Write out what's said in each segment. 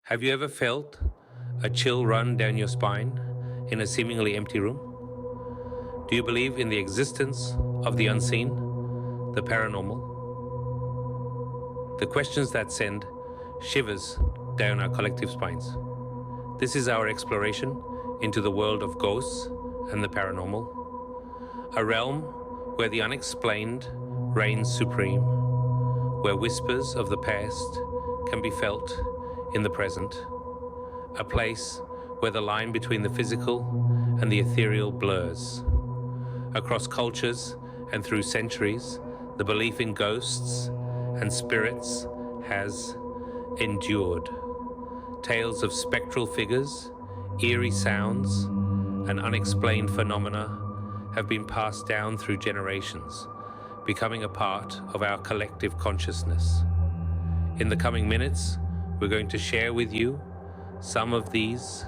Have you ever felt a chill run down your spine in a seemingly empty room? Do you believe in the existence of the unseen, the paranormal? The questions that send shivers down our collective spines. This is our exploration into the world of ghosts and the paranormal, a realm where the unexplained reigns supreme, where whispers of the past can be felt in the present, a place where the line between the physical and the ethereal blurs. Across cultures and through centuries, the belief in ghosts and spirits has endured. Tales of spectral figures, eerie sounds, and unexplained phenomena have been passed down through generations, becoming a part of our collective consciousness. In the coming minutes, we're going to share with you some of these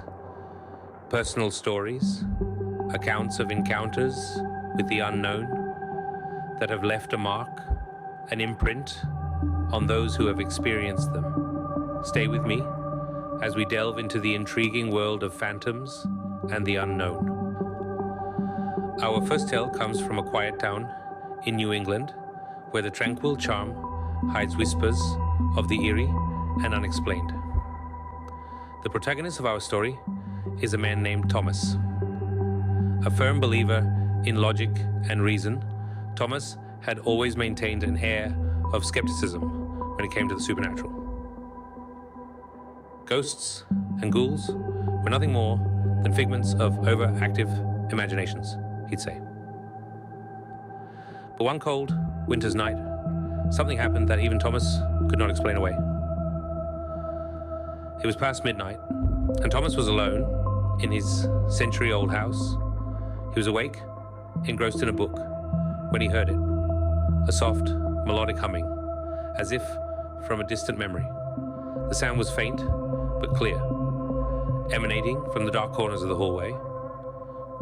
personal stories, accounts of encounters with the unknown that have left a mark, an imprint on those who have experienced them. Stay with me as we delve into the intriguing world of phantoms and the unknown. Our first tale comes from a quiet town in New England, where the tranquil charm hides whispers of the eerie and unexplained. The protagonist of our story is a man named Thomas. A firm believer in logic and reason, Thomas had always maintained an air of skepticism when it came to the supernatural. Ghosts and ghouls were nothing more than figments of overactive imaginations, he'd say. But one cold winter's night, something happened that even Thomas could not explain away. It was past midnight, and Thomas was alone in his century-old house. He was awake, engrossed in a book, when he heard it, a soft, melodic humming, as if from a distant memory. The sound was faint, but clear, emanating from the dark corners of the hallway.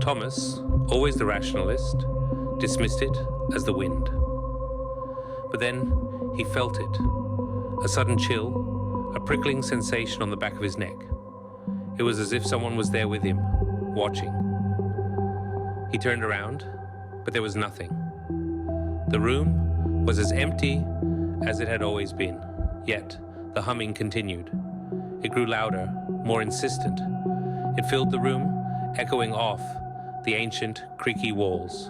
Thomas, always the rationalist, dismissed it as the wind. But then he felt it, a sudden chill, a prickling sensation on the back of his neck. It was as if someone was there with him, watching. He turned around, but there was nothing. The room was as empty as it had always been, yet the humming continued. It grew louder, more insistent. It filled the room, echoing off the ancient, creaky walls.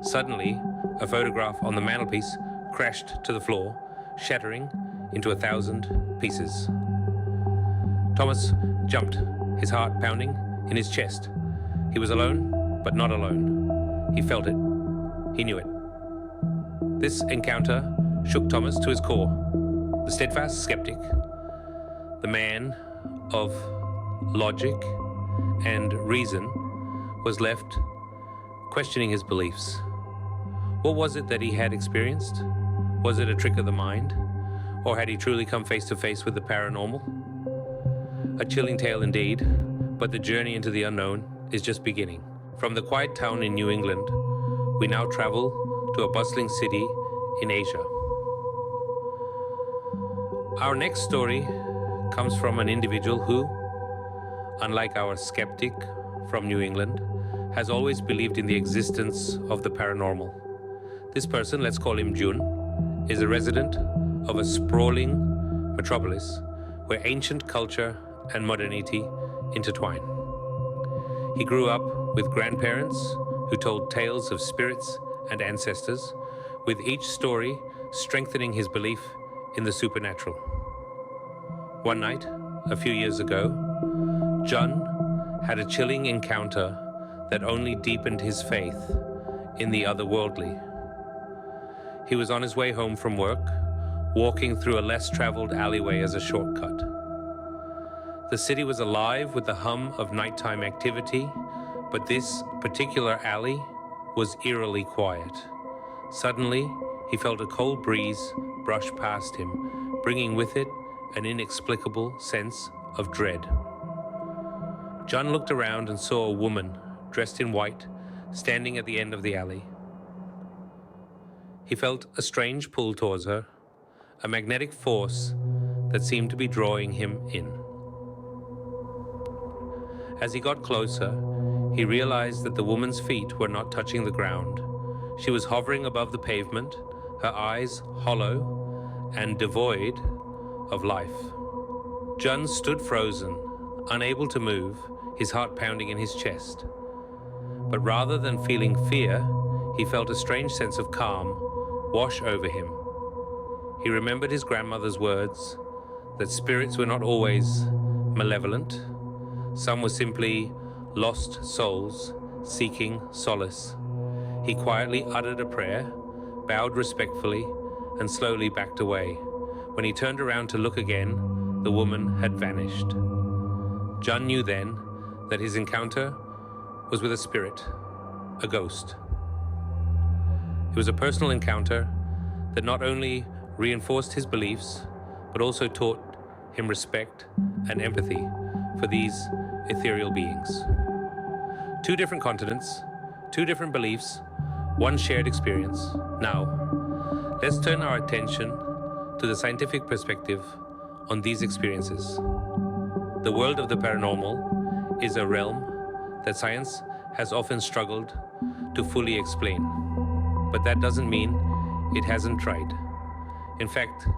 Suddenly, a photograph on the mantelpiece crashed to the floor, shattering into 1,000 pieces. Thomas jumped, his heart pounding in his chest. He was alone, but not alone. He felt it. He knew it. This encounter shook Thomas to his core. The steadfast skeptic, the man of logic and reason, was left questioning his beliefs. What was it that he had experienced? Was it a trick of the mind? Or had he truly come face to face with the paranormal? A chilling tale indeed, but the journey into the unknown is just beginning. From the quiet town in New England, we now travel to a bustling city in Asia. Our next story comes from an individual who, unlike our skeptic from New England, has always believed in the existence of the paranormal. This person, let's call him Jun, is a resident of a sprawling metropolis where ancient culture and modernity intertwine. He grew up with grandparents who told tales of spirits and ancestors, with each story strengthening his belief in the supernatural. One night, a few years ago, Jun had a chilling encounter that only deepened his faith in the otherworldly. He was on his way home from work, walking through a less traveled alleyway as a shortcut. The city was alive with the hum of nighttime activity, but this particular alley was eerily quiet. Suddenly, he felt a cold breeze brush past him, bringing with it an inexplicable sense of dread. John looked around and saw a woman dressed in white standing at the end of the alley. He felt a strange pull towards her, a magnetic force that seemed to be drawing him in. As he got closer, he realized that the woman's feet were not touching the ground. She was hovering above the pavement, her eyes hollow and devoid of life. Jun stood frozen, unable to move, his heart pounding in his chest. But rather than feeling fear, he felt a strange sense of calm wash over him. He remembered his grandmother's words that spirits were not always malevolent. Some were simply lost souls seeking solace. He quietly uttered a prayer, bowed respectfully, and slowly backed away. When he turned around to look again, the woman had vanished. Jun knew then that his encounter was with a spirit, a ghost. It was a personal encounter that not only reinforced his beliefs, but also taught him respect and empathy for these ethereal beings. Two different continents, two different beliefs, one shared experience. Now, let's turn our attention to the scientific perspective on these experiences. The world of the paranormal is a realm that science has often struggled to fully explain. But that doesn't mean it hasn't tried. In fact,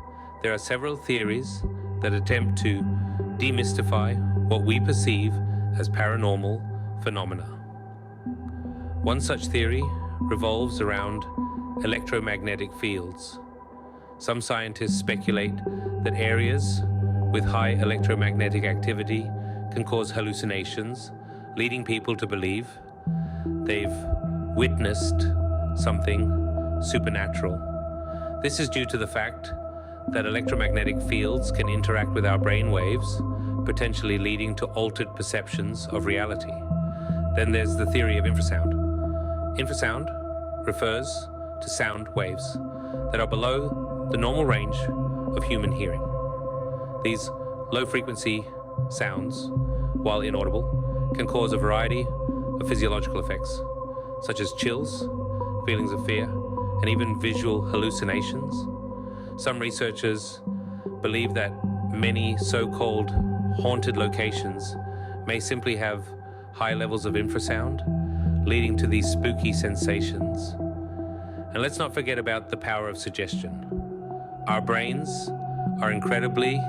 there are several theories that attempt to demystify what we perceive as paranormal phenomena. One such theory revolves around electromagnetic fields. Some scientists speculate that areas with high electromagnetic activity can cause hallucinations, leading people to believe they've witnessed something supernatural. This is due to the fact that electromagnetic fields can interact with our brain waves, potentially leading to altered perceptions of reality. Then there's the theory of infrasound. Infrasound refers to sound waves that are below the normal range of human hearing. These low-frequency sounds, while inaudible, can cause a variety of physiological effects, such as chills, feelings of fear, and even visual hallucinations. Some researchers believe that many so-called haunted locations may simply have high levels of infrasound, leading to these spooky sensations. And let's not forget about the power of suggestion. Our brains are incredibly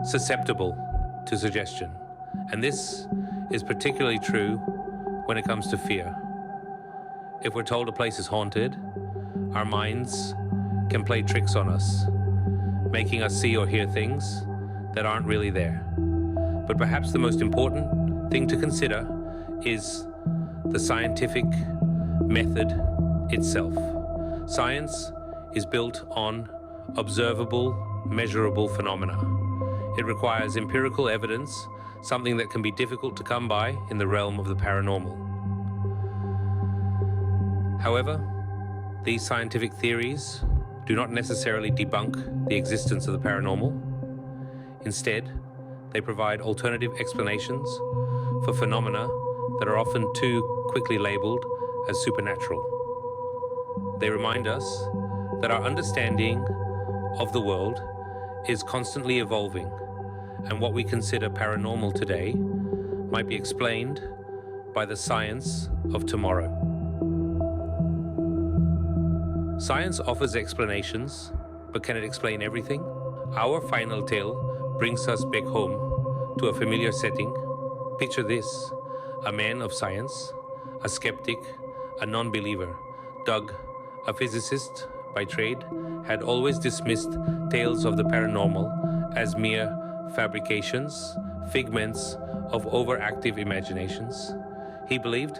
susceptible to suggestion, and this is particularly true when it comes to fear. If we're told a place is haunted, our minds can play tricks on us, making us see or hear things that aren't really there. But perhaps the most important thing to consider is the scientific method itself. Science is built on observable, measurable phenomena. It requires empirical evidence, something that can be difficult to come by in the realm of the paranormal. However, these scientific theories do not necessarily debunk the existence of the paranormal. Instead, they provide alternative explanations for phenomena that are often too quickly labeled as supernatural. They remind us that our understanding of the world is constantly evolving, and what we consider paranormal today might be explained by the science of tomorrow. Science offers explanations, but can it explain everything? Our final tale brings us back home to a familiar setting. Picture this: a man of science, a skeptic, a non-believer. Doug, a physicist by trade, had always dismissed tales of the paranormal as mere fabrications, figments of overactive imaginations. He believed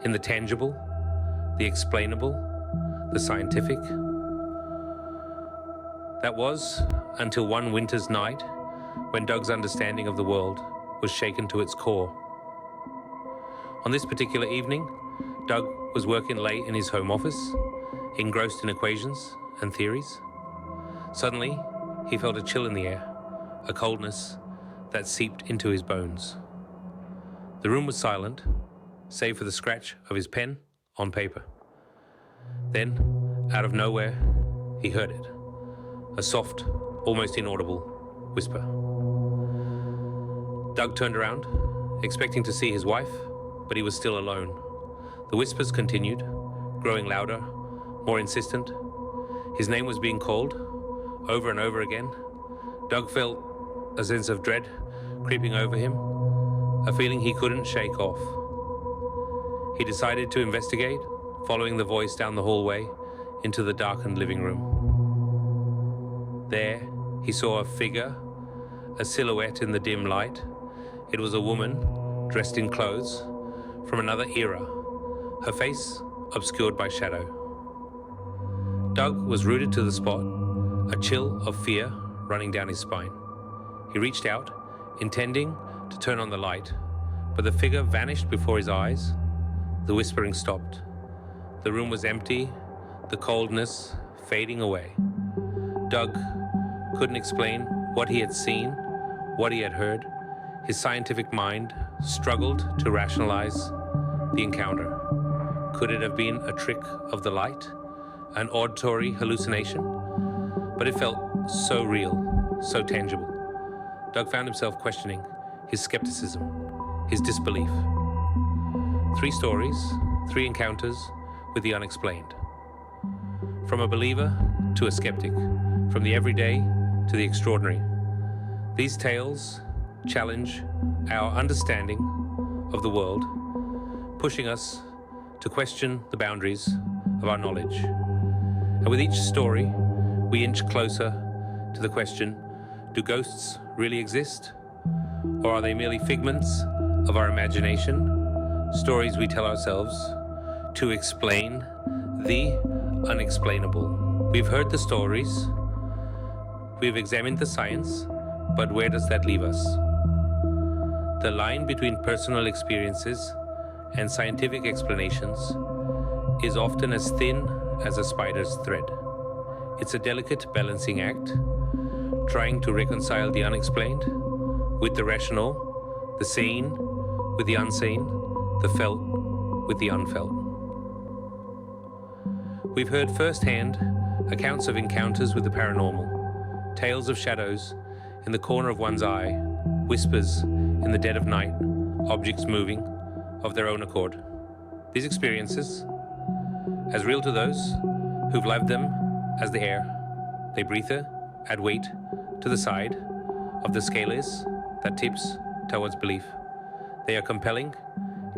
in the tangible, the explainable, the scientific. That was until one winter's night when Doug's understanding of the world was shaken to its core. On this particular evening, Doug was working late in his home office, engrossed in equations and theories. Suddenly, he felt a chill in the air, a coldness that seeped into his bones. The room was silent, save for the scratch of his pen on paper. Then, out of nowhere, he heard it. A soft, almost inaudible whisper. Doug turned around expecting to see his wife, but he was still alone. The whispers continued, growing louder, more insistent. His name was being called, over and over again. Doug felt a sense of dread creeping over him, a feeling he couldn't shake off. He decided to investigate, following the voice down the hallway into the darkened living room. There, he saw a figure, a silhouette in the dim light. It was a woman, dressed in clothes from another era, her face obscured by shadow. Doug was rooted to the spot, a chill of fear running down his spine. He reached out, intending to turn on the light, but the figure vanished before his eyes. The whispering stopped. The room was empty, the coldness fading away. Doug couldn't explain what he had seen, what he had heard. His scientific mind struggled to rationalize the encounter. Could it have been a trick of the light, an auditory hallucination? But it felt so real, so tangible. Doug found himself questioning his skepticism, his disbelief. 3 stories, 3 encounters with the unexplained. From a believer to a skeptic, from the everyday to the extraordinary. These tales challenge our understanding of the world, pushing us to question the boundaries of our knowledge. And with each story, we inch closer to the question, do ghosts really exist? Or are they merely figments of our imagination, stories we tell ourselves to explain the unexplainable? We've heard the stories, we've examined the science, but where does that leave us? The line between personal experiences and scientific explanations is often as thin as a spider's thread. It's a delicate balancing act, trying to reconcile the unexplained with the rational, the sane with the unsane, the felt with the unfelt. We've heard firsthand accounts of encounters with the paranormal, tales of shadows in the corner of one's eye, whispers in the dead of night, objects moving of their own accord. These experiences, as real to those who've lived them as the air they breathe, add weight to the side of the scale is that tips towards belief. They are compelling,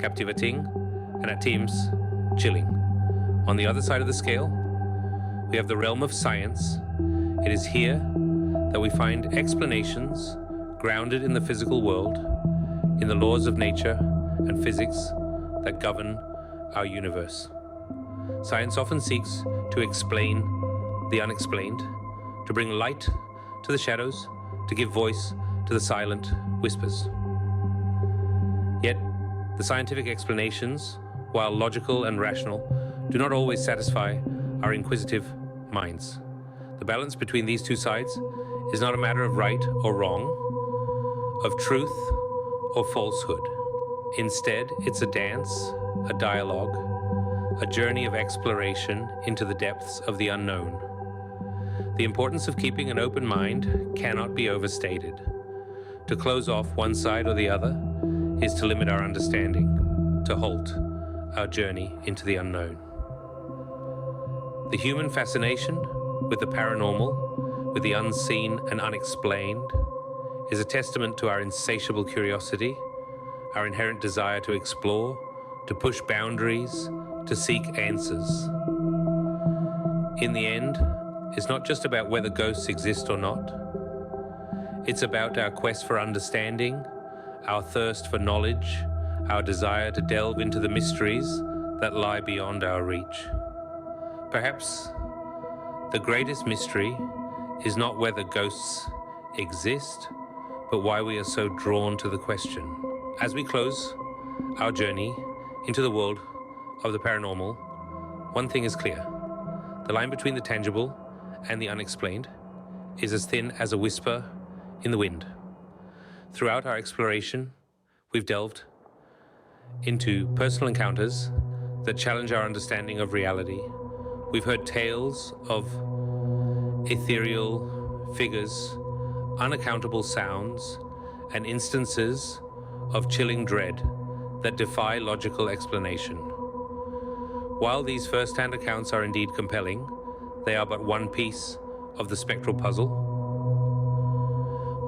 captivating, and at times chilling. On the other side of the scale, we have the realm of science. It is here that we find explanations grounded in the physical world, in the laws of nature and physics that govern our universe. Science often seeks to explain the unexplained, to bring light to the shadows, to give voice to the silent whispers. Yet, the scientific explanations, while logical and rational, do not always satisfy our inquisitive minds. The balance between these two sides is not a matter of right or wrong, of truth or falsehood. Instead, it's a dance, a dialogue, a journey of exploration into the depths of the unknown. The importance of keeping an open mind cannot be overstated. To close off one side or the other is to limit our understanding, to halt our journey into the unknown. The human fascination with the paranormal, with the unseen and unexplained, is a testament to our insatiable curiosity, our inherent desire to explore, to push boundaries, to seek answers. In the end, it's not just about whether ghosts exist or not. It's about our quest for understanding, our thirst for knowledge, our desire to delve into the mysteries that lie beyond our reach. Perhaps the greatest mystery is not whether ghosts exist, but why we are so drawn to the question. As we close our journey into the world of the paranormal, one thing is clear. The line between the tangible and the unexplained is as thin as a whisper in the wind. Throughout our exploration, we've delved into personal encounters that challenge our understanding of reality. We've heard tales of ethereal figures, unaccountable sounds, and instances of chilling dread that defy logical explanation. While these first-hand accounts are indeed compelling, they are but one piece of the spectral puzzle.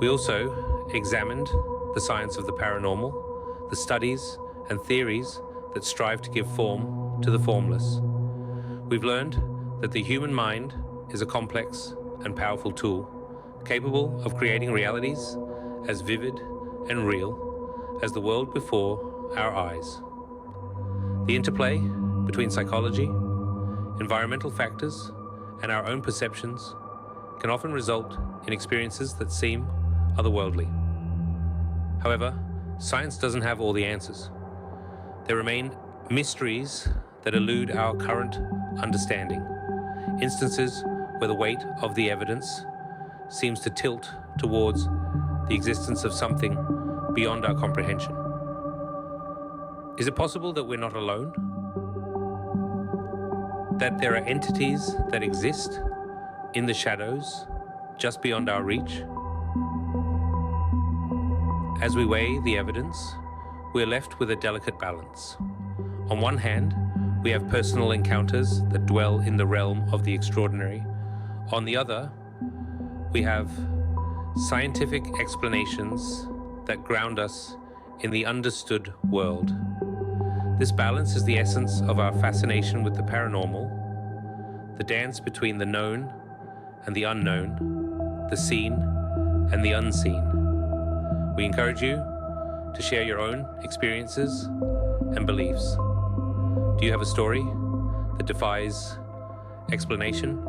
We also examined the science of the paranormal, the studies and theories that strive to give form to the formless. We've learned that the human mind is a complex and powerful tool, capable of creating realities as vivid and real as the world before our eyes. The interplay between psychology, environmental factors, and our own perceptions can often result in experiences that seem otherworldly. However, science doesn't have all the answers. There remain mysteries that elude our current understanding, instances where the weight of the evidence seems to tilt towards the existence of something beyond our comprehension. Is it possible that we're not alone? That there are entities that exist in the shadows, just beyond our reach? As we weigh the evidence, we're left with a delicate balance. On one hand, we have personal encounters that dwell in the realm of the extraordinary. On the other, we have scientific explanations that ground us in the understood world. This balance is the essence of our fascination with the paranormal, the dance between the known and the unknown, the seen and the unseen. We encourage you to share your own experiences and beliefs. Do you have a story that defies explanation?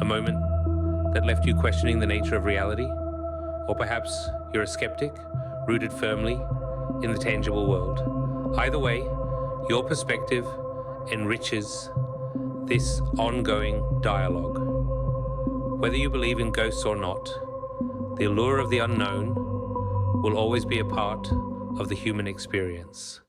A moment that left you questioning the nature of reality? Or perhaps you're a skeptic, rooted firmly in the tangible world. Either way, your perspective enriches this ongoing dialogue. Whether you believe in ghosts or not, the allure of the unknown will always be a part of the human experience.